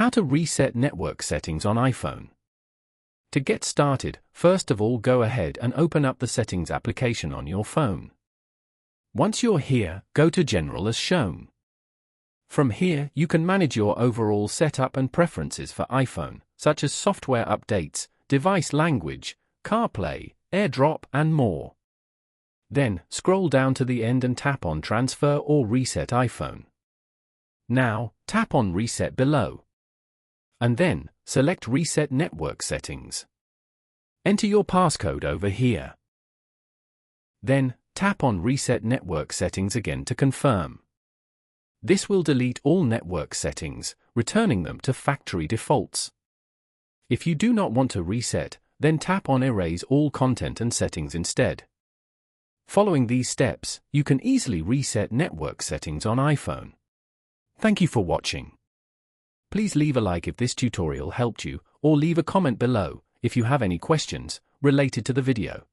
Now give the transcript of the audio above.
How to reset network settings on iPhone. To get started, first of all go ahead and open up the Settings application on your phone. Once you're here, go to General as shown. From here, you can manage your overall setup and preferences for iPhone, such as software updates, device language, CarPlay, AirDrop, and more. Then, scroll down to the end and tap on Transfer or Reset iPhone. Now, tap on Reset below. And then, select Reset Network Settings. Enter your passcode over here. Then, tap on Reset Network Settings again to confirm. This will delete all network settings, returning them to factory defaults. If you do not want to reset, then tap on Erase all content and settings instead. Following these steps, you can easily reset network settings on iPhone. Thank you for watching. Please leave a like if this tutorial helped you, or leave a comment below if you have any questions related to the video.